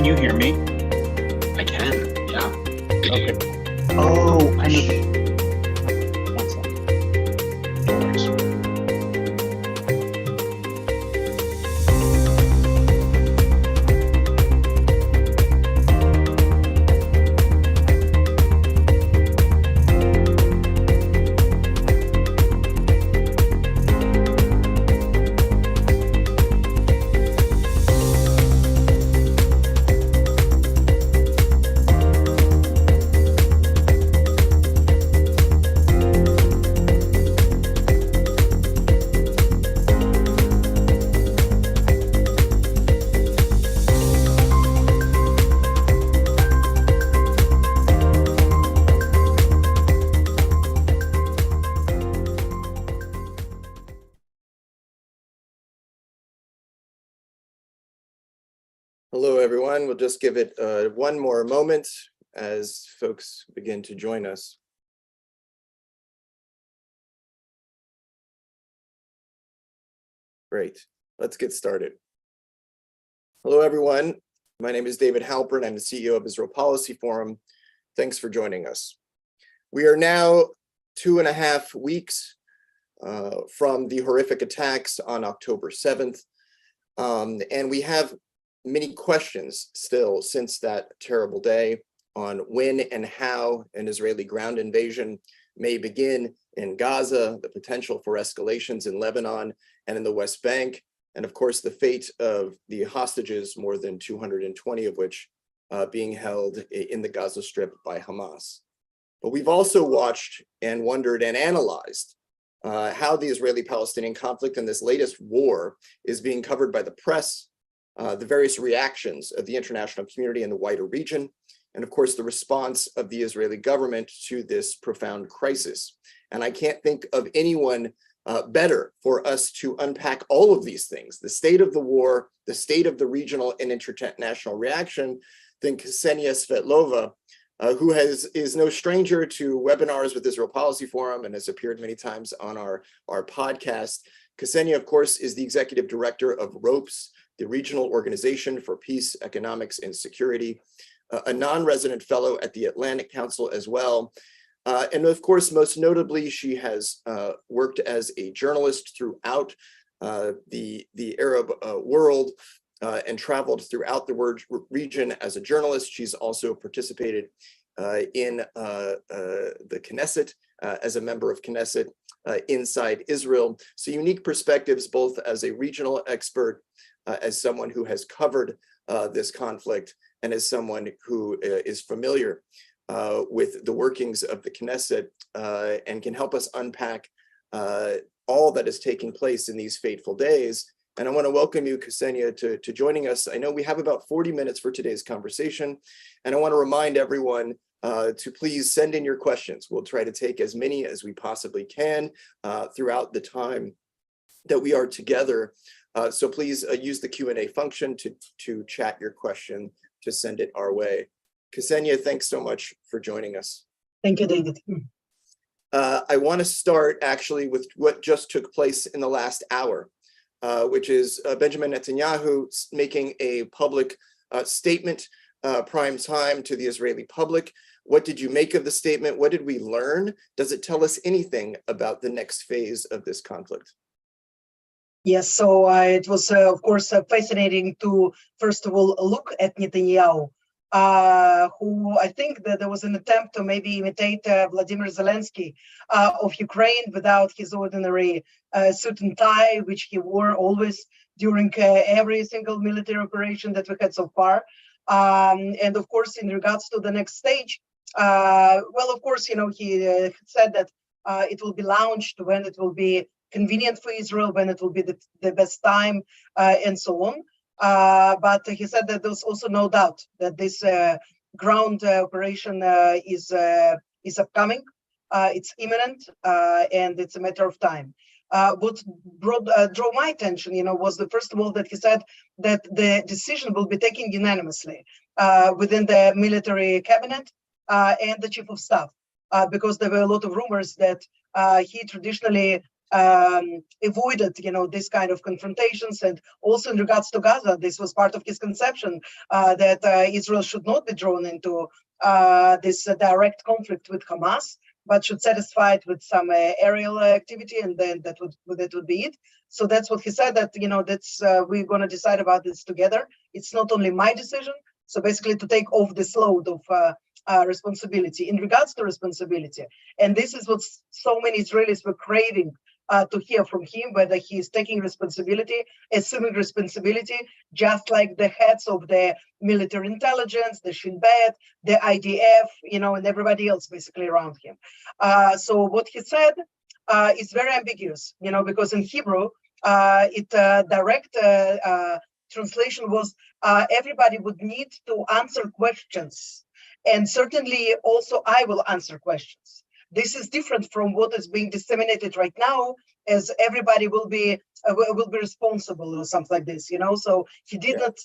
you hear me? I can, yeah. Okay. Oh, I know. One second. No worries. Hello, everyone. We'll just give it one more moment as folks begin to join us. Great. Let's get started. Hello, everyone. My name is David Halpern. I'm the CEO of Israel Policy Forum. Thanks for joining us. We are now 2.5 weeks from the horrific attacks on October 7th, and we have many questions still since that terrible day on when and how an Israeli ground invasion may begin in Gaza, the potential for escalations in Lebanon and in the West Bank, and of course the fate of the hostages, more than 220 of which being held in the Gaza Strip by Hamas. But we've also watched and wondered and analyzed how the Israeli-Palestinian conflict and this latest war is being covered by the press, the various reactions of the international community and the wider region, and of course the response of the Israeli government to this profound crisis. And I can't think of anyone better for us to unpack all of these things, the state of the war, the state of the regional and international reaction, than Ksenia Svetlova, who is no stranger to webinars with Israel Policy Forum and has appeared many times on our podcast. Ksenia, of course, is the executive director of ROPES, the Regional Organization for Peace, Economics, and Security, a non-resident fellow at the Atlantic Council as well. And of course, most notably, she has worked as a journalist throughout the Arab world and traveled throughout the region as a journalist. She's also participated in the Knesset as a member of Knesset inside Israel. So unique perspectives, both as a regional expert, as someone who has covered this conflict, and as someone who is familiar with the workings of the Knesset and can help us unpack all that is taking place in these fateful days. And I want to welcome you, Ksenia, to joining us. I know we have about 40 minutes for today's conversation, and I want to remind everyone to please send in your questions. We'll try to take as many as we possibly can throughout the time that we are together. So please use the Q&A function to chat your question, to send it our way. Ksenia, thanks so much for joining us. Thank you, David. I want to start actually with what just took place in the last hour, which is Benjamin Netanyahu making a public statement, prime time, to the Israeli public. What did you make of the statement? What did we learn? Does it tell us anything about the next phase of this conflict? Yes, so it was, of course, fascinating to, first of all, look at Netanyahu, who I think that there was an attempt to maybe imitate Vladimir Zelensky of Ukraine without his ordinary suit and tie, which he wore always during every single military operation that we had so far. And of course, in regards to the next stage, well, of course, you know, he said that it will be launched when it will be convenient for Israel, when it will be the best time, and so on. But he said that there's also no doubt that this ground operation is upcoming, it's imminent, and it's a matter of time. What drew my attention, you know, was the first of all that he said that the decision will be taken unanimously within the military cabinet and the chief of staff, because there were a lot of rumors that he traditionally avoided, this kind of confrontations. And also in regards to Gaza, this was part of his conception that Israel should not be drawn into this direct conflict with Hamas, but should satisfy it with some aerial activity, and then that would be it. So that's what he said, that that's we're going to decide about this together. It's not only my decision. So basically, to take off this load of responsibility in regards to responsibility, and this is what so many Israelis were craving to hear from him, whether he is taking responsibility, assuming responsibility, just like the heads of the military intelligence, the Shin Bet, the IDF, and everybody else basically around him. So what he said is very ambiguous, because in Hebrew, direct translation was everybody would need to answer questions. And certainly also I will answer questions. This is different from what is being disseminated right now, as everybody will be responsible or something like this, So he did not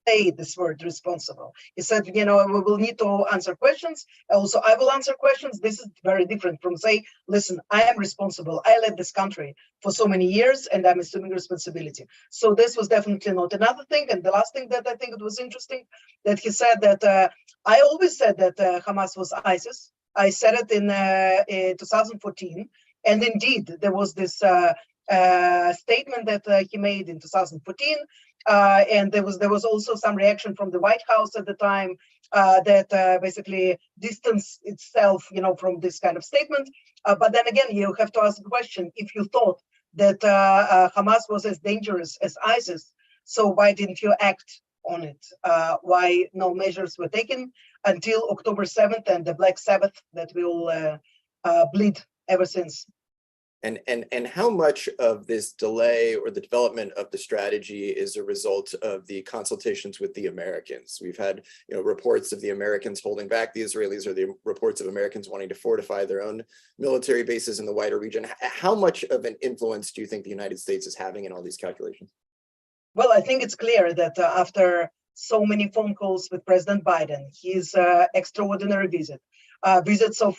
say this word responsible. He said, we will need to answer questions. Also, I will answer questions. This is very different from say, listen, I am responsible. I led this country for so many years and I'm assuming responsibility. So this was definitely not another thing. And the last thing that I think it was interesting, that he said that I always said that Hamas was ISIS. I said it in 2014, and indeed there was this statement that he made in 2014, and there was also some reaction from the White House at the time that basically distanced itself, from this kind of statement. But then again, you have to ask the question: if you thought that Hamas was as dangerous as ISIS, so why didn't you act on it? Why no measures were taken until October 7th and the Black Sabbath that we all bleed ever since? And how much of this delay or the development of the strategy is a result of the consultations with the Americans? We've had reports of the Americans holding back the Israelis, or the reports of Americans wanting to fortify their own military bases in the wider region. How much of an influence do you think the United States is having in all these calculations? Well, I think it's clear that after so many phone calls with President Biden, his extraordinary visits of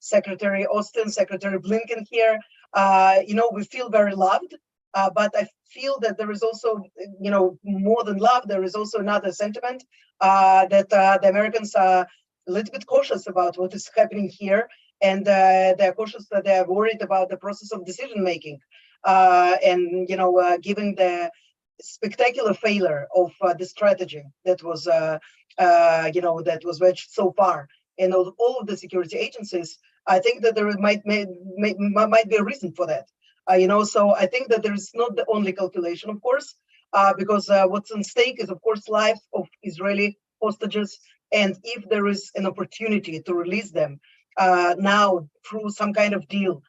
Secretary Austin, Secretary Blinken here, we feel very loved, but I feel that there is also, more than love, there is also another sentiment that the Americans are a little bit cautious about what is happening here, and they're cautious, that they're worried about the process of decision making, and given the spectacular failure of the strategy that was that was wedged so far in all of the security agencies. I think that there might be a reason for that. So I think that there is not the only calculation, of course, because what's on stake is, of course, life of Israeli hostages, and if there is an opportunity to release them now through some kind of deal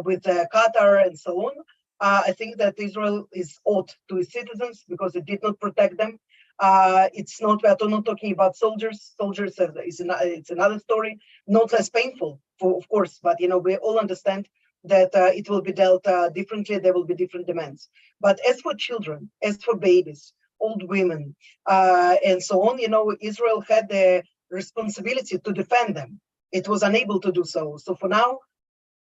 with Qatar and so on, I think that Israel is owed to its citizens because it did not protect them. It's not, we're not talking about soldiers. Soldiers, it's another story, not less painful, of course, but we all understand that it will be dealt differently. There will be different demands. But as for children, as for babies, old women, and so on, Israel had the responsibility to defend them. It was unable to do so. So for now,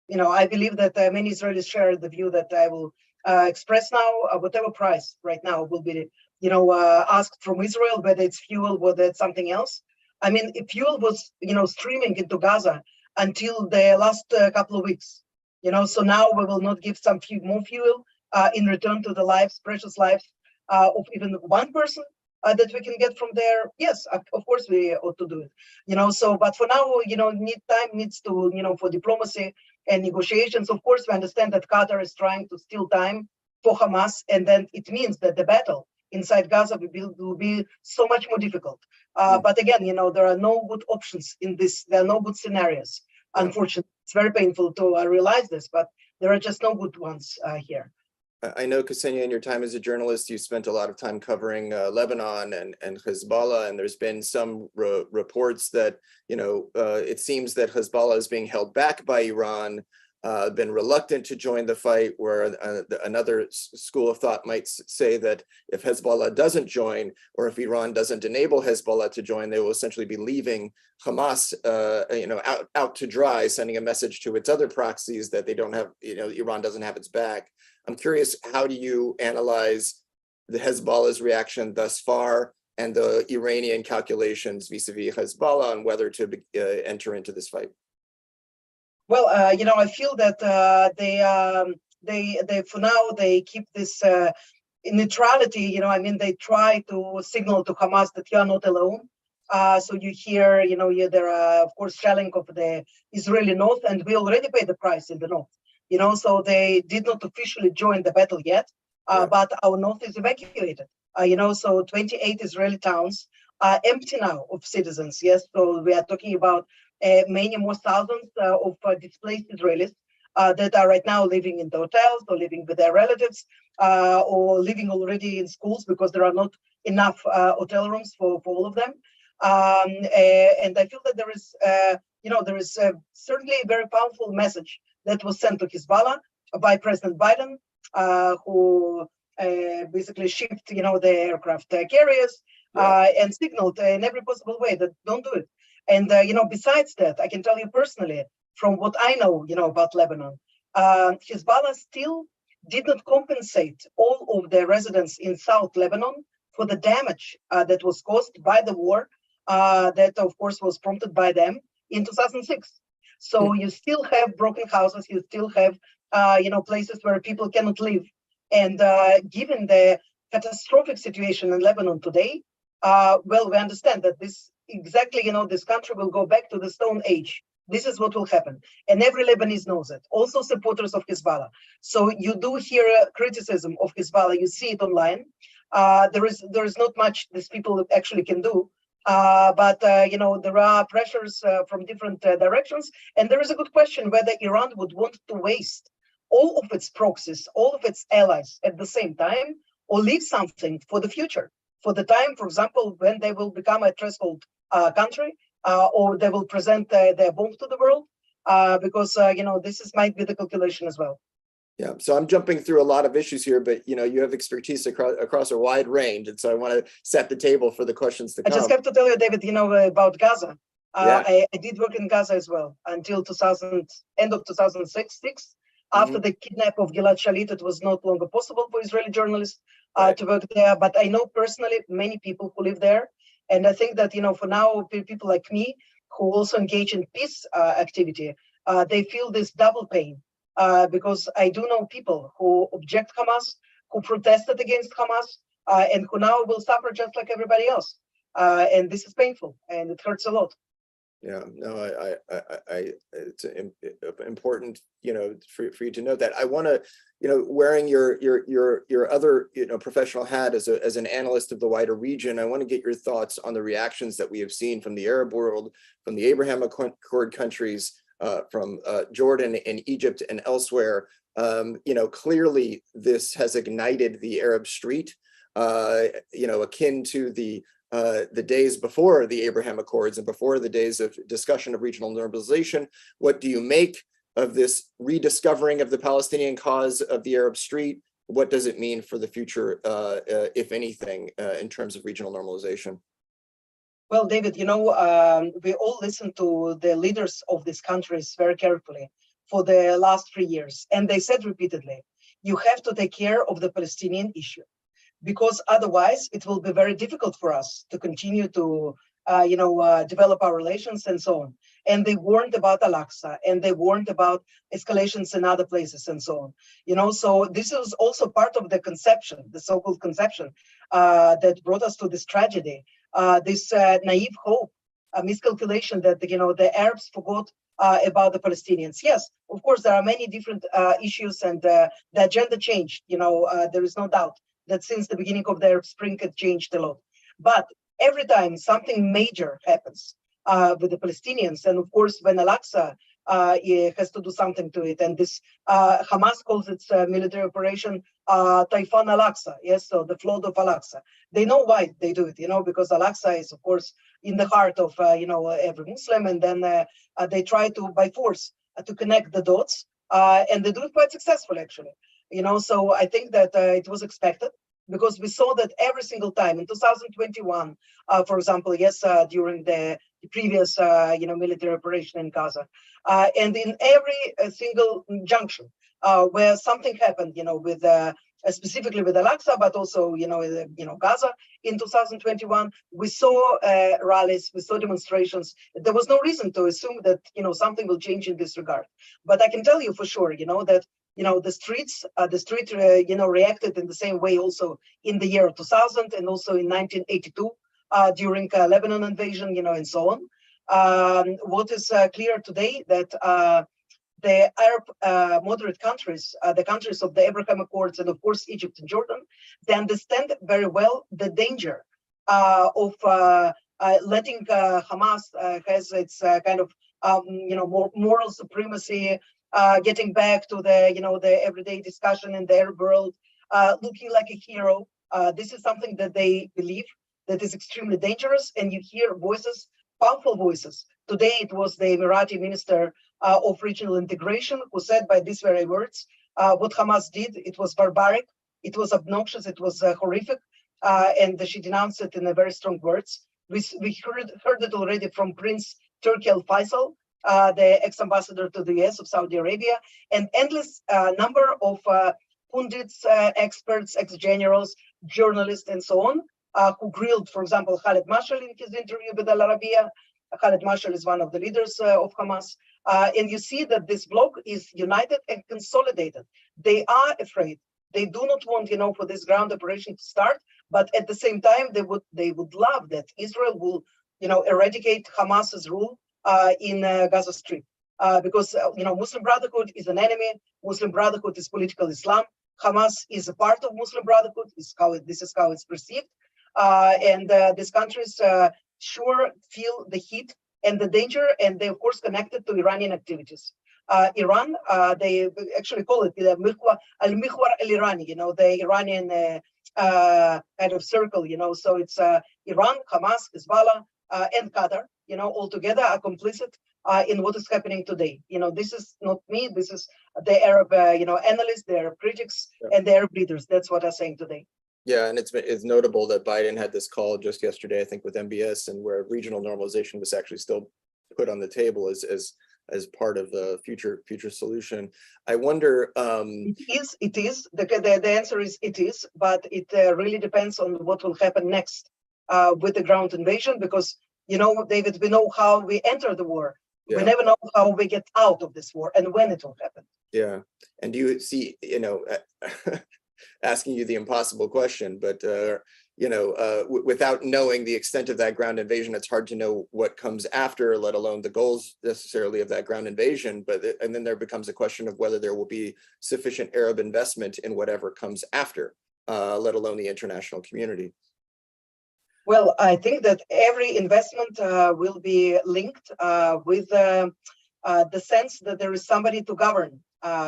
I believe that many Israelis share the view that I will express now. Whatever price right now will be, asked from Israel, whether it's fuel, whether it's something else. I mean, if fuel was, streaming into Gaza until the last couple of weeks, so now we will not give some more fuel in return to the precious lives of even one person that we can get from there. Yes, of course we ought to do it. So, but for now, needs to, for diplomacy and negotiations. Of course, we understand that Qatar is trying to steal time for Hamas, and then it means that the battle inside Gaza will be so much more difficult. But again, there are no good options in this. There are no good scenarios. Unfortunately, it's very painful to realize this, but there are just no good ones here. I know, Ksenia, in your time as a journalist, you spent a lot of time covering Lebanon and Hezbollah, and there's been some reports that, it seems that Hezbollah is being held back by Iran been reluctant to join the fight, where another school of thought might say that if Hezbollah doesn't join, or if Iran doesn't enable Hezbollah to join, they will essentially be leaving Hamas, out to dry, sending a message to its other proxies that they don't have, Iran doesn't have its back. I'm curious, how do you analyze the Hezbollah's reaction thus far and the Iranian calculations vis-a-vis Hezbollah on whether to enter into this fight? Well, I feel that they for now they keep this neutrality. They try to signal to Hamas that you are not alone. So you hear, there are of course shelling of the Israeli north, and we already paid the price in the north. So they did not officially join the battle yet, but our north is evacuated. So 28 Israeli towns are empty now of citizens. Yes, so we are talking about many more thousands of displaced Israelis that are right now living in the hotels or living with their relatives or living already in schools because there are not enough hotel rooms for all of them. And I feel that there is certainly a very powerful message that was sent to Hezbollah by President Biden, who basically shipped, the aircraft carriers and signaled in every possible way that don't do it. And, besides that, I can tell you personally, from what I know, about Lebanon, Hezbollah still did not compensate all of the residents in South Lebanon for the damage that was caused by the war that, of course, was prompted by them in 2006. So you still have broken houses, you still have, places where people cannot live. And given the catastrophic situation in Lebanon today, we understand that this this country will go back to the Stone Age. This is what will happen. And every Lebanese knows it, also supporters of Hezbollah. So you do hear criticism of Hezbollah, you see it online. There is not much these people actually can do. But there are pressures from different directions. And there is a good question whether Iran would want to waste all of its proxies, all of its allies at the same time, or leave something for the future. For the time, for example, when they will become a threshold country, or they will present their bombs to the world, because this might be the calculation as well. Yeah, so I'm jumping through a lot of issues here, but you have expertise across a wide range, and so I want to set the table for the questions to come. I just have to tell you, David, about Gaza. I did work in Gaza as well until end of 2006. After the kidnap of Gilad Shalit, it was no longer possible for Israeli journalists to work there. But I know personally many people who live there. And I think that, for now, people like me who also engage in peace activity, they feel this double pain because I do know people who object Hamas, who protested against Hamas, and who now will suffer just like everybody else. And this is painful and it hurts a lot. Yeah, no, it's important, for you to know that. I want to, wearing your other, professional hat as an analyst of the wider region, I want to get your thoughts on the reactions that we have seen from the Arab world, from the Abraham Accord countries, from Jordan and Egypt and elsewhere. Clearly this has ignited the Arab street, akin to the days before the Abraham Accords and before the days of discussion of regional normalization. What do you make of this rediscovering of the Palestinian cause of the Arab street? What does it mean for the future, if anything, in terms of regional normalization? Well, David, we all listened to the leaders of these countries very carefully for the last 3 years. And they said repeatedly, you have to take care of the Palestinian issue, because otherwise it will be very difficult for us to continue to, develop our relations and so on. And they warned about Al-Aqsa, and they warned about escalations in other places and so on. So this is also part of the conception, the so-called conception that brought us to this tragedy, this naive hope, a miscalculation that, the Arabs forgot about the Palestinians. Yes, of course, there are many different issues, and the agenda changed. There is no doubt that since the beginning of the Arab Spring, it changed a lot. But every time something major happens with the Palestinians, and of course, when Al-Aqsa has to do something to it, and this Hamas calls its military operation Typhoon Al-Aqsa, yes, so the flood of Al-Aqsa. They know why they do it, because Al-Aqsa is, of course, in the heart of, every Muslim, and then they try to, by force, to connect the dots and they do it quite successfully, actually. So I think that it was expected, because we saw that every single time in 2021, for example, yes, during the previous, military operation in Gaza, and in every single junction where something happened, with specifically with Al-Aqsa, but also, Gaza in 2021, we saw rallies, we saw demonstrations. There was no reason to assume that, something will change in this regard. But I can tell you for sure, that the street reacted in the same way also in the year 2000 and also in 1982 during Lebanon invasion, and so on. What is clear today that the Arab moderate countries, the countries of the Abraham Accords, and of course Egypt and Jordan, they understand very well the danger of letting Hamas has its kind of more moral supremacy, getting back to the everyday discussion in the Arab world, looking like a hero. This is something that they believe that is extremely dangerous, and you hear voices, powerful voices. Today it was the Emirati Minister of Regional Integration who said by these very words, what Hamas did, it was barbaric, it was obnoxious, it was horrific, and she denounced it in very strong words. We heard it already from Prince Turki Al Faisal, the ex-ambassador to the US of Saudi Arabia, and endless number of pundits, experts, ex-generals, journalists, and so on, who grilled, for example, Khaled Mashal in his interview with Al Arabiya. Khaled Mashal is one of the leaders of Hamas. And you see that this bloc is united and consolidated. They are afraid. They do not want, for this ground operation to start, but at the same time, they would love that Israel will, eradicate Hamas's rule in Gaza Strip, because Muslim Brotherhood is an enemy. Muslim Brotherhood is political Islam. Hamas is a part of Muslim Brotherhood. This is how it's perceived, and these countries sure feel the heat and the danger, and they of course connected to Iranian activities. Iran, they actually call it the al-Mihwar al-Irani, the Iranian kind of circle, so it's Iran, Hamas, Hezbollah, and Qatar, all together are complicit in what is happening today. This is not me, this is the Arab, analysts, the Arab critics, and the Arab leaders. That's what I'm saying today. Yeah, and it's notable that Biden had this call just yesterday, I think, with MBS, and where regional normalization was actually still put on the table as part of the future solution. I wonder. It is. The answer is it is, but it really depends on what will happen next with the ground invasion, because David, we know how we enter the war. Yeah. We never know how we get out of this war and when it will happen. Yeah, and do you see, asking you the impossible question, but without knowing the extent of that ground invasion, it's hard to know what comes after, let alone the goals necessarily of that ground invasion. And then there becomes a question of whether there will be sufficient Arab investment in whatever comes after, let alone the international community. Well, I think that every investment will be linked with the sense that there is somebody to govern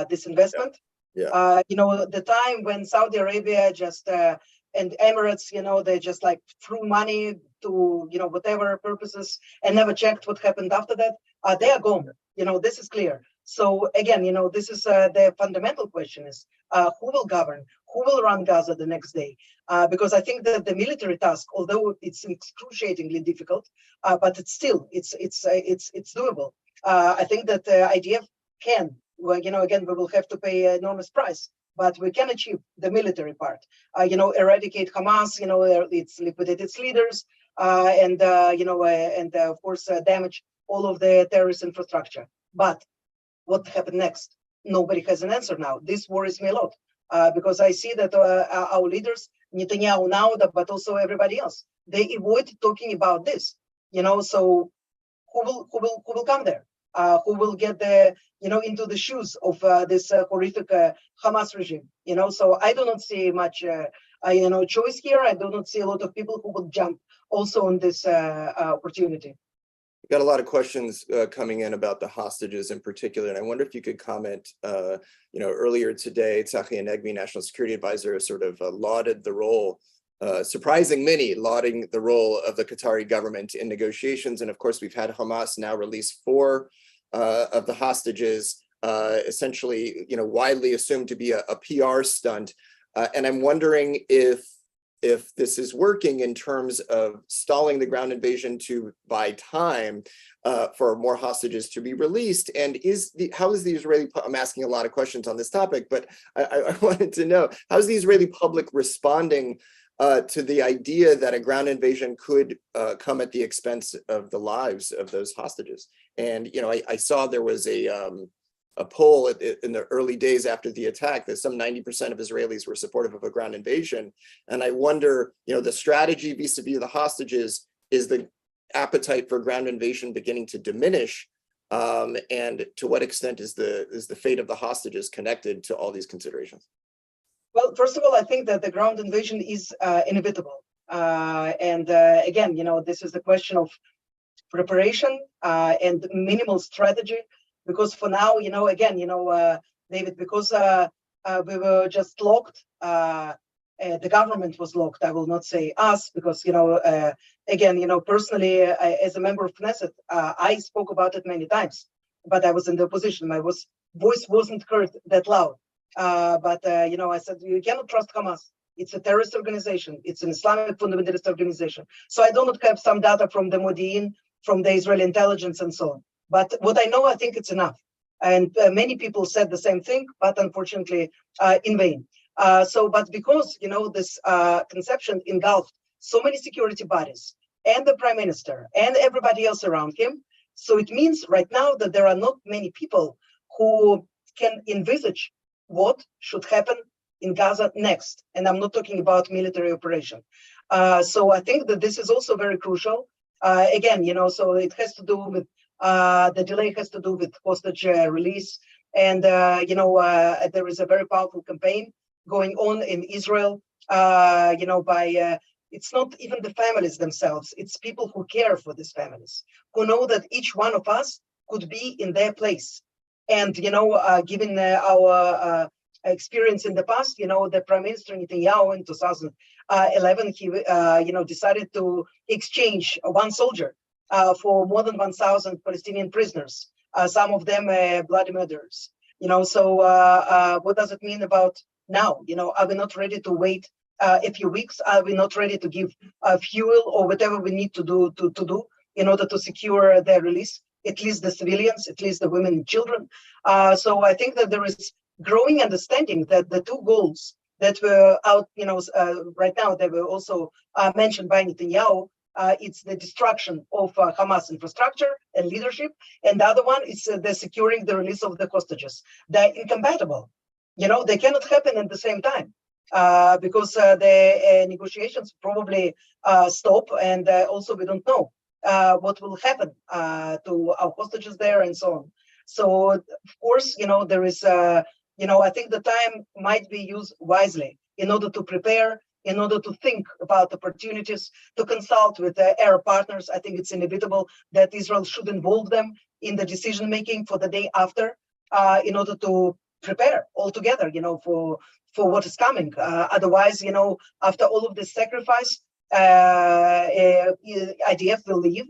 this investment. Yeah. The time when Saudi Arabia just and Emirates, they just like threw money to, whatever purposes and never checked what happened after that, they are gone. This is clear. So again, this is the fundamental question is who will govern, who will run Gaza the next day? Because I think that the military task, although it's excruciatingly difficult, but it's still, it's doable. I think that the IDF can. Well, again, we will have to pay an enormous price, but we can achieve the military part. Eradicate Hamas. It's liquidate its leaders, and of course damage all of the terrorist infrastructure. But what happened next? Nobody has an answer now. This worries me a lot because I see that our leaders, Netanyahu now, but also everybody else, they avoid talking about this. So who will come there? Who will get into the shoes of this horrific Hamas regime? So I do not see much, choice here. I do not see a lot of people who would jump also on this opportunity. We got a lot of questions coming in about the hostages in particular, and I wonder if you could comment. Earlier today, Tzachi Hanegbi, National Security Advisor, sort of lauded the role. Surprising many lauding the role of the Qatari government in negotiations. And of course, we've had Hamas now release 4 of the hostages. essentially, widely assumed to be a PR stunt. And I'm wondering if this is working in terms of stalling the ground invasion to buy time for more hostages to be released. And how is the Israeli, I'm asking a lot of questions on this topic, but I wanted to know, how is the Israeli public responding to the idea that a ground invasion could come at the expense of the lives of those hostages? And, I saw there was a poll in the early days after the attack that some 90% of Israelis were supportive of a ground invasion. And I wonder, the strategy vis-a-vis the hostages, is the appetite for ground invasion beginning to diminish? And to what extent is the fate of the hostages connected to all these considerations? Well, first of all, I think that the ground invasion is inevitable. And again, this is the question of preparation and minimal strategy. Because for now, again, David, because we were just locked, the government was locked. I will not say us, because, again, personally, as a member of Knesset, I spoke about it many times, but I was in the opposition. My voice wasn't heard that loud. But I said, you cannot trust Hamas. It's a terrorist organization. It's an Islamic fundamentalist organization. So I do not have some data from the Modi'in, from the Israeli intelligence and so on. But what I know, I think it's enough. And many people said the same thing, but unfortunately in vain. But because, this conception engulfed so many security bodies and the prime minister and everybody else around him, so it means right now that there are not many people who can envisage what should happen in Gaza next. And I'm not talking about military operation. So I think that this is also very crucial. Again, so it has to do with the delay has to do with hostage release. And, there is a very powerful campaign going on in Israel, by, it's not even the families themselves, it's people who care for these families, who know that each one of us could be in their place. And, given our experience in the past, the Prime Minister Netanyahu in 2011, he, decided to exchange one soldier for more than 1,000 Palestinian prisoners, some of them bloody murderers. So what does it mean about now? Are we not ready to wait a few weeks? Are we not ready to give fuel or whatever we need to do in order to secure their release? At least the civilians, at least the women and children. So I think that there is growing understanding that the two goals that were out, right now, they were also mentioned by Netanyahu. It's the destruction of Hamas infrastructure and leadership, and the other one is the securing the release of the hostages. They're incompatible. They cannot happen at the same time because the negotiations probably stop, and also we don't know what will happen to our hostages there and so on. So of course, there is, I think the time might be used wisely in order to prepare, in order to think about opportunities, to consult with Arab partners. I think it's inevitable that Israel should involve them in the decision-making for the day after, in order to prepare all together, for what is coming. Otherwise, after all of this sacrifice, IDF will leave,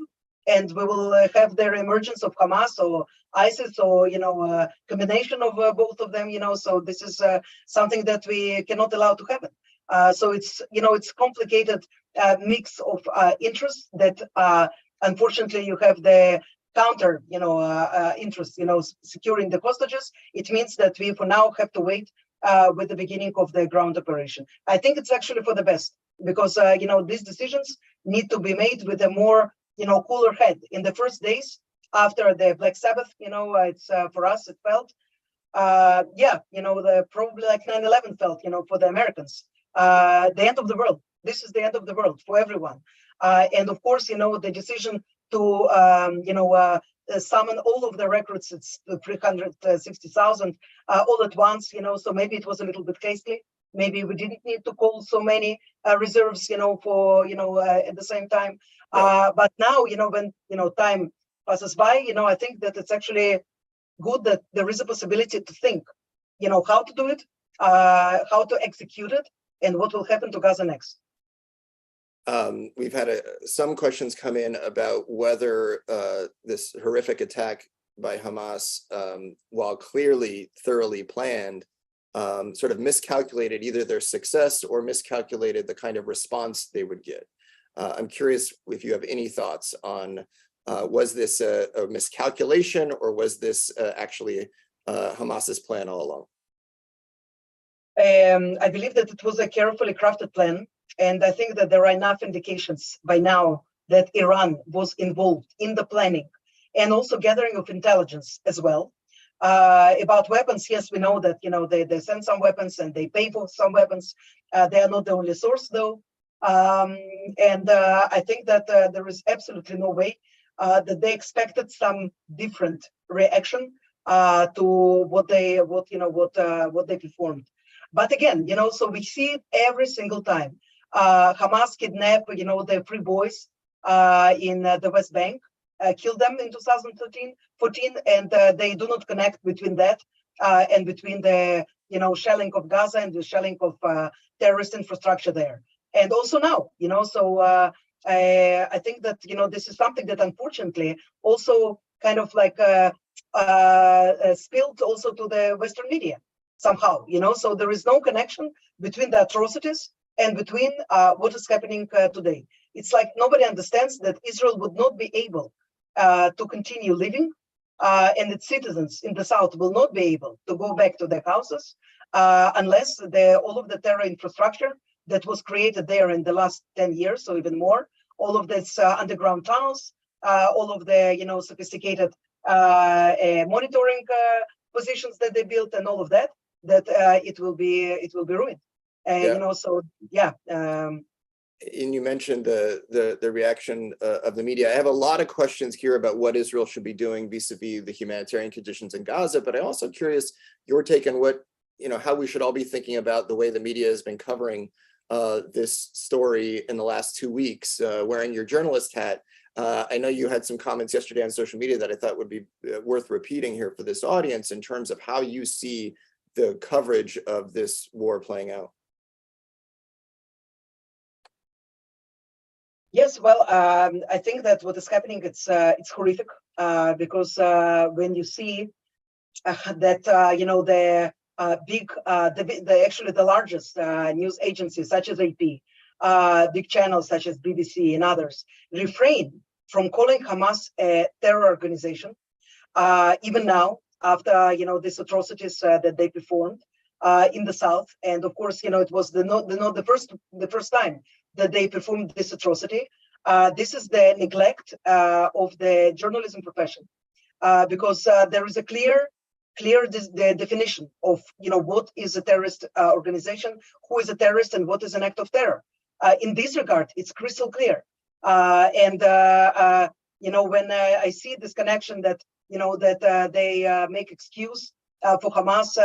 and we will have their emergence of Hamas or ISIS, or a combination of both of them. So this is something that we cannot allow to happen. So it's it's complicated mix of interests that unfortunately you have the counter interest, securing the hostages. It means that we for now have to wait with the beginning of the ground operation. I think it's actually for the best, because these decisions need to be made with a more cooler head. In the first days after the Black Sabbath, it's for us it felt probably like 9/11 felt, for the Americans. The end of the world. This is the end of the world for everyone. And of course, the decision to summon all of the recruits, it's 360,000 all at once, so maybe it was a little bit hastily. Maybe we didn't need to call so many reserves, for at the same time. But now, when time passes by, I think that it's actually good that there is a possibility to think, how to do it, how to execute it, and what will happen to Gaza next. We've had some questions come in about whether this horrific attack by Hamas, while clearly thoroughly planned, sort of miscalculated either their success or miscalculated the kind of response they would get. I'm curious if you have any thoughts on, was this a miscalculation, or was this actually Hamas's plan all along? I believe that it was a carefully crafted plan, and I think that there are enough indications by now that Iran was involved in the planning and also gathering of intelligence as well. About weapons, yes, we know that they send some weapons and they pay for some weapons. They are not the only source, though, and I think that there is absolutely no way that they expected some different reaction to what they performed. But again, so we see it every single time. Hamas kidnap, the free boys in the West Bank, killed them in 2014, and they do not connect between that and between the shelling of Gaza and the shelling of terrorist infrastructure there. And also now, so I think that this is something that unfortunately also kind of like spilled also to the Western media somehow, so there is no connection between the atrocities and between what is happening today. It's like nobody understands that Israel would not be able to continue living, and its citizens in the south will not be able to go back to their houses unless all of the terror infrastructure that was created there in the last 10 years or even more, all of this underground tunnels, all of the sophisticated monitoring positions that they built, and all of that it will be ruined. So yeah. And you mentioned the reaction of the media. I have a lot of questions here about what Israel should be doing vis-a-vis the humanitarian conditions in Gaza, but I'm also curious your take on what, how we should all be thinking about the way the media has been covering this story in the last 2 weeks, wearing your journalist hat. I know you had some comments yesterday on social media that I thought would be worth repeating here for this audience in terms of how you see the coverage of this war playing out. Yes, well, I think that what is happening, it's horrific because when you see that the big, actually the largest news agencies such as AP, big channels such as BBC and others refrain from calling Hamas a terror organization, even now after these atrocities that they performed in the south, and of course it was not the first time that they performed this atrocity. This is the neglect of the journalism profession, because there is a clear the definition of what is a terrorist organization, who is a terrorist, and what is an act of terror. In this regard, it's crystal clear. And when I see this connection that that they make excuse for Hamas,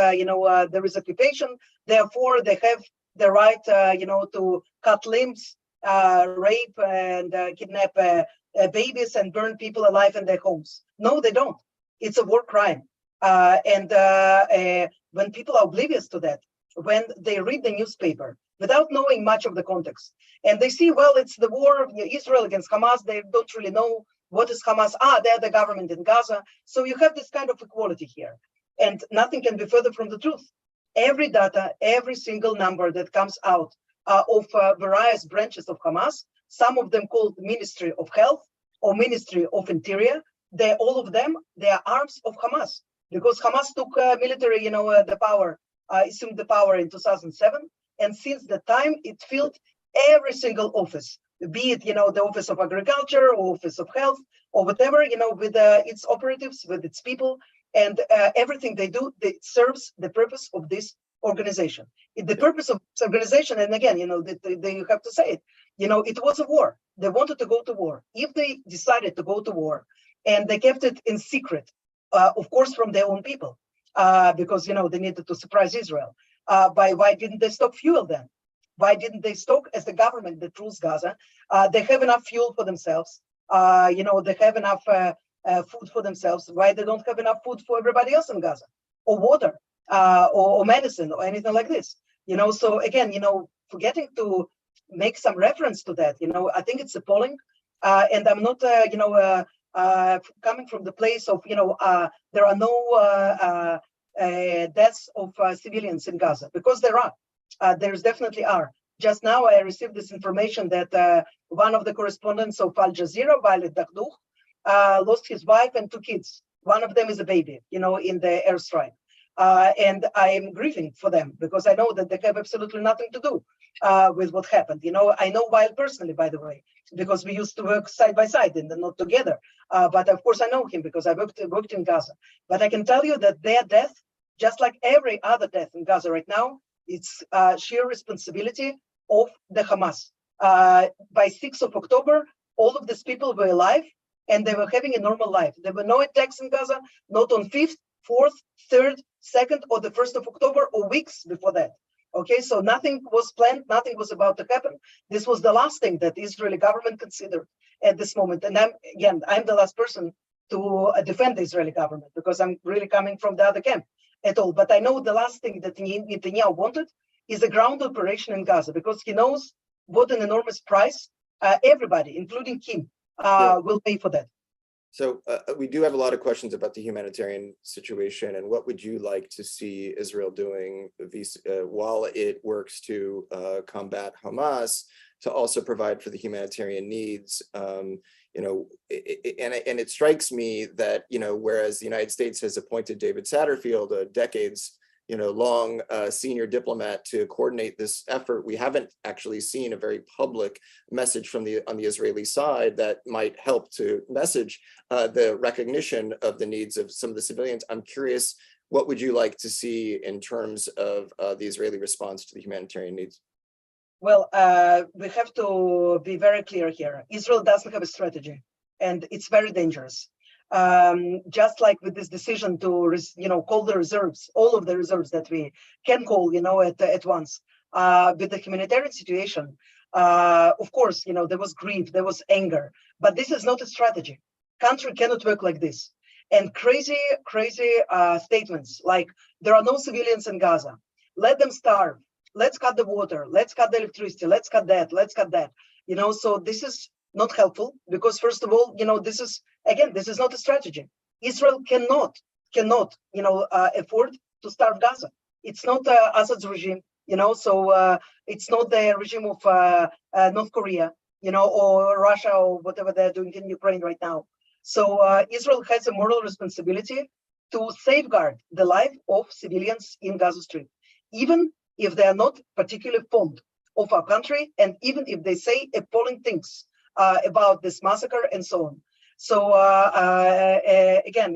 there is occupation, therefore they have the right, to cut limbs, rape and kidnap babies and burn people alive in their homes. No, they don't. It's a war crime. And when people are oblivious to that, when they read the newspaper without knowing much of the context, and they see, well, it's the war of Israel against Hamas, they don't really know what is Hamas. They're the government in Gaza. So you have this kind of equality here. And nothing can be further from the truth. Every data, every single number that comes out of various branches of Hamas, some of them called Ministry of Health or Ministry of Interior, all of them, they are arms of Hamas, because Hamas took military, the power, assumed the power in 2007, and since the time it filled every single office, be it the Office of Agriculture or Office of Health or whatever, with its operatives, with its people, and everything they do, it serves the purpose of this organization. The purpose of this organization, and again, you have to say it, it was a war. They wanted to go to war. If they decided to go to war and they kept it in secret, of course, from their own people, because, they needed to surprise Israel, why didn't they stock fuel then? Why didn't they stock, as the government that rules Gaza? They have enough fuel for themselves. They have enough food for themselves. Why they don't have enough food for everybody else in Gaza, or water, or medicine, or anything like this? So again, forgetting to make some reference to that, I think it's appalling. And I'm not, coming from the place of, there are no deaths of civilians in Gaza, because there are. There's definitely are. Just now I received this information that one of the correspondents of Al Jazeera, Violet Daghdouh, lost his wife and 2 kids. One of them is a baby, in the airstrike. And I am grieving for them because I know that they have absolutely nothing to do with what happened. I know Violet personally, by the way, because we used to work side by side and not together. But of course I know him because I worked in Gaza. But I can tell you that their death, just like every other death in Gaza right now, it's sheer responsibility of the Hamas. By 6th of October, all of these people were alive and they were having a normal life. There were no attacks in Gaza, not on 5th, 4th, 3rd, 2nd, or the 1st of October, or weeks before that. Okay, so nothing was planned, nothing was about to happen. This was the last thing that the Israeli government considered at this moment. And I'm the last person to defend the Israeli government because I'm really coming from the other camp at all. But I know the last thing that Netanyahu wanted is a ground operation in Gaza because he knows what an enormous price everybody, including him, will pay for that. So we do have a lot of questions about the humanitarian situation and what would you like to see Israel doing while it works to combat Hamas, to also provide for the humanitarian needs. And it strikes me that, whereas the United States has appointed David Satterfield, a decades long senior diplomat, to coordinate this effort, we haven't actually seen a very public message on the Israeli side that might help to message the recognition of the needs of some of the civilians. I'm curious, what would you like to see in terms of the Israeli response to the humanitarian needs? Well, we have to be very clear here. Israel doesn't have a strategy, and it's very dangerous. Just like with this decision to, call the reserves, all of the reserves that we can call, at once. With the humanitarian situation, of course, there was grief, there was anger, but this is not a strategy. Country cannot work like this. And crazy statements like there are no civilians in Gaza, let them starve, let's cut the water, let's cut the electricity, let's cut that. So this is not helpful because, first of all, this is not a strategy. Israel cannot, afford to starve Gaza. It's not Assad's regime, so it's not the regime of North Korea, or Russia or whatever they're doing in Ukraine right now. So Israel has a moral responsibility to safeguard the life of civilians in Gaza Strip, even if they are not particularly fond of our country, and even if they say appalling things about this massacre and so on. So again,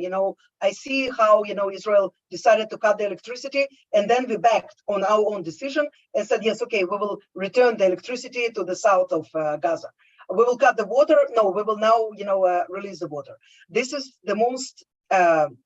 I see how, Israel decided to cut the electricity, and then we backed on our own decision and said, yes, okay, we will return the electricity to the south of Gaza. We will cut the water. No, we will now, release the water. This is the most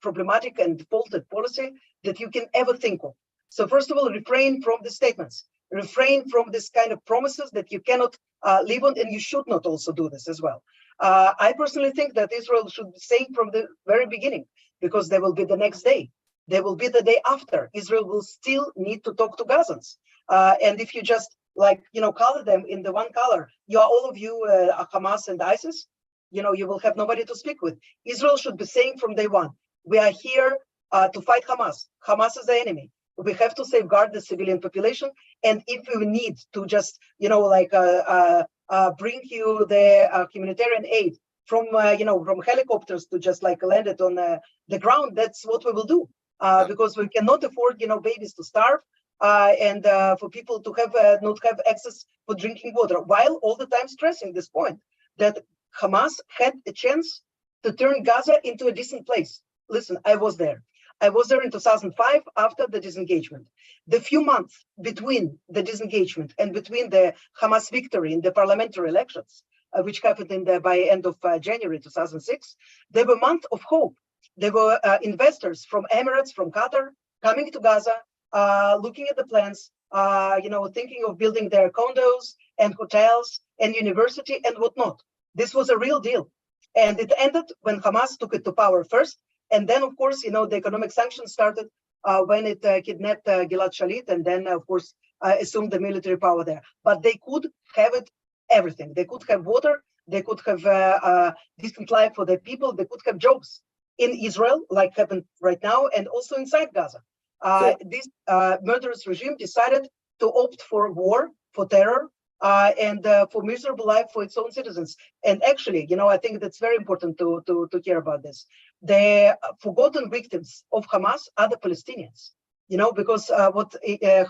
problematic and defaulted policy that you can ever think of. So first of all, refrain from the statements. Refrain from this kind of promises that you cannot live on, and you should not also do this as well. I personally think that Israel should be saying from the very beginning, because there will be the next day. There will be the day after. Israel will still need to talk to Gazans. And if you just color them in the one color, all of you Hamas and ISIS, you will have nobody to speak with. Israel should be saying from day one, we are here to fight Hamas. Hamas is the enemy. We have to safeguard the civilian population. And if we need to just, bring you the humanitarian aid from helicopters to just land it on the ground, that's what we will do. Because we cannot afford, babies to starve and for people to have not have access for drinking water, while all the time stressing this point that Hamas had a chance to turn Gaza into a decent place. Listen, I was there. I was there in 2005 after the disengagement. The few months between the disengagement and between the Hamas victory in the parliamentary elections, which happened by end of January 2006, they were months of hope. There were investors from Emirates, from Qatar, coming to Gaza, looking at the plans, thinking of building their condos and hotels and university and whatnot. This was a real deal. And it ended when Hamas took it to power first. And then, of course, the economic sanctions started when it kidnapped Gilad Shalit, and then, of course, assumed the military power there. But they could have everything. They could have water, they could have a decent life for their people, they could have jobs in Israel, like happened right now, and also inside Gaza. This murderous regime decided to opt for war, for terror, and for miserable life for its own citizens. And actually, I think that's very important to hear about this. The forgotten victims of Hamas are the Palestinians, because what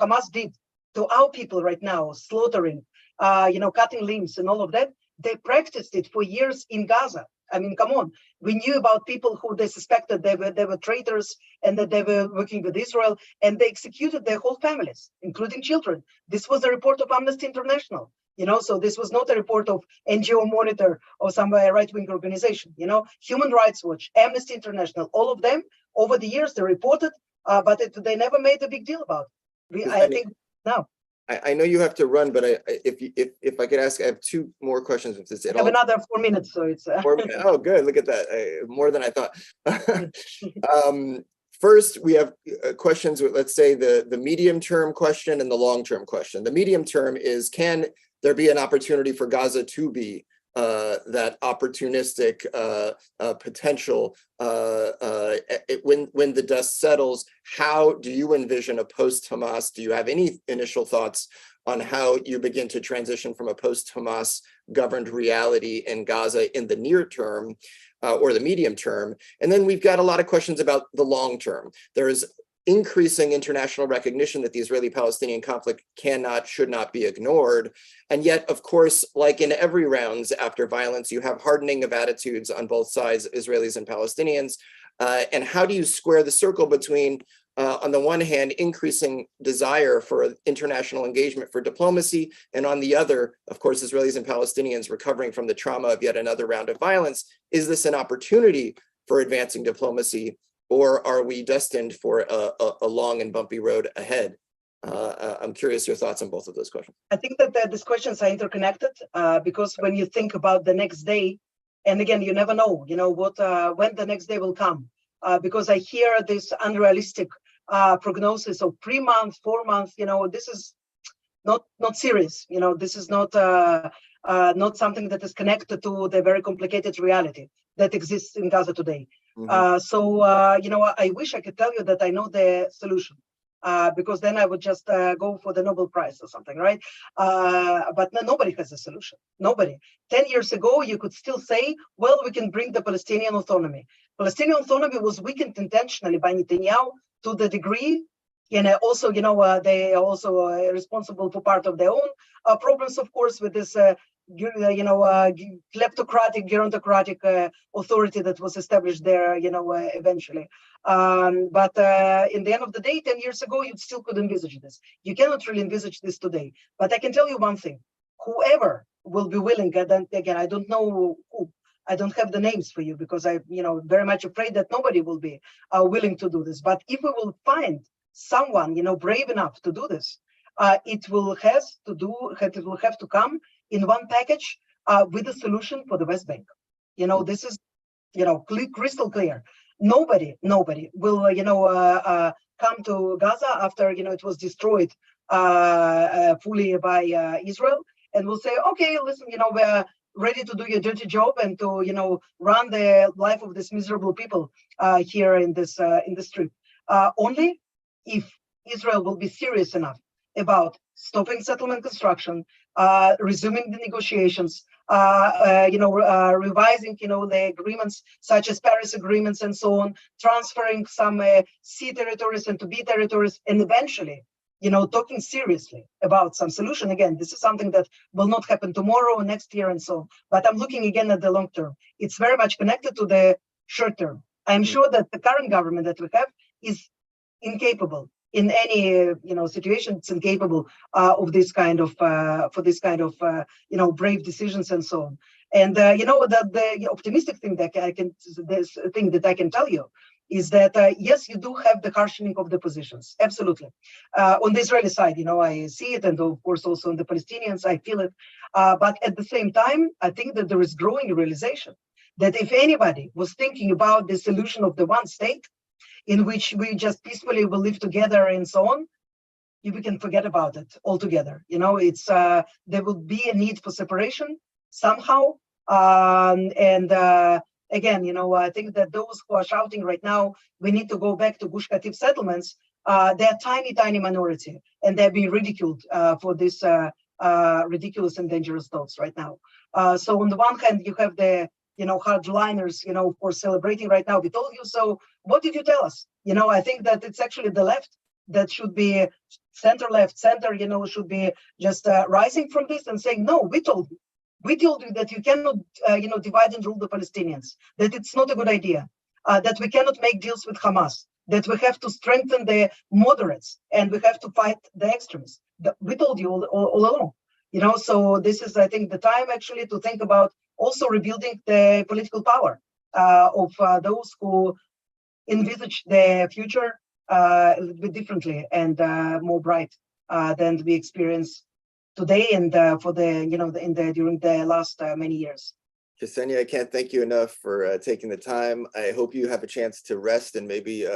Hamas did to our people right now, slaughtering, cutting limbs and all of that, they practiced it for years in Gaza. I mean, come on. We knew about people who they suspected they were traitors and that they were working with Israel, and they executed their whole families, including children. This was a report of Amnesty International, so this was not a report of NGO Monitor or some right-wing organization, Human Rights Watch, Amnesty International, all of them, over the years, they reported, but they never made a big deal about it. I think now. I know you have to run, but if I could ask, I have two more questions. If this I have another 4 minutes, so it's 4 minutes. Oh, good! Look at that, more than I thought. First, we have questions with, let's say, the medium-term question and the long-term question. The medium-term is: can there be an opportunity for Gaza to be that opportunistic potential when the dust settles? How do you envision a post-Hamas? Do you have any initial thoughts on how you begin to transition from a post-Hamas governed reality in Gaza in the near term or the medium term? And then we've got a lot of questions about the long term. There is increasing international recognition that the Israeli-Palestinian conflict should not be ignored. And yet, of course, like in every rounds after violence, you have hardening of attitudes on both sides, Israelis and Palestinians. And how do you square the circle between, on the one hand, increasing desire for international engagement for diplomacy, and on the other, of course, Israelis and Palestinians recovering from the trauma of yet another round of violence? Is this an opportunity for advancing diplomacy, or are we destined for a long and bumpy road ahead? I'm curious your thoughts on both of those questions. I think that these questions are interconnected because when you think about the next day, and again, you never know, when the next day will come. Because I hear this unrealistic prognosis of 3 months, 4 months. This is not serious. This is not something that is connected to the very complicated reality that exists in Gaza today. Mm-hmm. I wish I could tell you that I know the solution, because then I would just go for the Nobel Prize or something, right? But nobody has a solution. Nobody. 10 years ago, you could still say, well, we can bring the Palestinian autonomy. Palestinian autonomy was weakened intentionally by Netanyahu to the degree, also, they are also responsible for part of their own problems, of course, with this kleptocratic, gerontocratic authority that was established there, eventually. But in the end of the day, 10 years ago, you still could envisage this. You cannot really envisage this today. But I can tell you one thing: whoever will be willing, and then again, I don't know who. I don't have the names for you because I'm, very much afraid that nobody will be willing to do this. But if we will find someone, brave enough to do this, it will have to come in one package with a solution for the West Bank. This is, crystal clear. Nobody will, come to Gaza after, it was destroyed fully by Israel, and will say, okay, listen, we're ready to do your dirty job and to, run the life of these miserable people here in this strip. Only if Israel will be serious enough about stopping settlement construction, resuming the negotiations, revising, the agreements such as Paris agreements and so on, transferring some C territories into B territories, and eventually, talking seriously about some solution. Again, this is something that will not happen tomorrow or next year and so on. But I'm looking again at the long term. It's very much connected to the short term. I'm sure that the current government that we have is incapable in any situation. It's incapable of this kind of brave decisions and so on. And the optimistic thing that I can tell you is that yes, you do have the harshening of the positions, absolutely. On the Israeli side, I see it, and of course also on the Palestinians, I feel it. But at the same time, I think that there is growing realization that if anybody was thinking about the solution of the one state, in which we just peacefully will live together and so on, we can forget about it altogether. It's there will be a need for separation somehow, Again, I think that those who are shouting right now, we need to go back to Gush Katif settlements. They're tiny minority, and they're being ridiculed for this ridiculous and dangerous thoughts right now. So on the one hand, you have the hardliners, of course, celebrating right now. We told you so. What did you tell us? I think that it's actually the left that should be center, should be just rising from this and saying, no, we told you. We told you that you cannot, divide and rule the Palestinians, that it's not a good idea, that we cannot make deals with Hamas, that we have to strengthen the moderates and we have to fight the extremists. We told you all along, so this is, I think, the time actually to think about also rebuilding the political power of those who envisage the future a little bit differently and more bright than we experience today and for during the last many years. Ksenia, I can't thank you enough for taking the time. I hope you have a chance to rest and maybe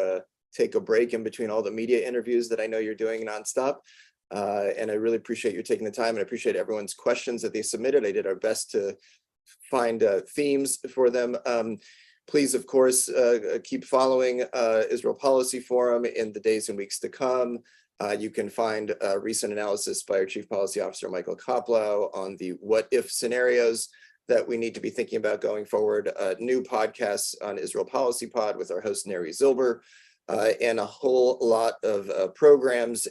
take a break in between all the media interviews that I know you're doing nonstop. And I really appreciate you taking the time, and I appreciate everyone's questions that they submitted. I did our best to find themes for them. Please, of course, keep following Israel Policy Forum in the days and weeks to come. You can find recent analysis by our Chief Policy Officer, Michael Koplow, on the what-if scenarios that we need to be thinking about going forward. New podcasts on Israel Policy Pod with our host, Neri Zilber, and a whole lot of programs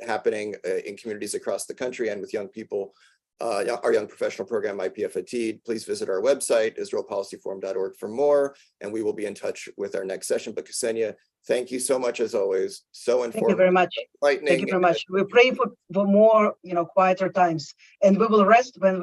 happening in communities across the country and with young people. Our young professional program, IPF Atid. Please visit our website, israelpolicyforum.org, for more, and we will be in touch with our next session. But Ksenia, thank you so much as always. So informative. Thank you very much. Lightning. Thank you very much. We pray for more, quieter times, and we will rest when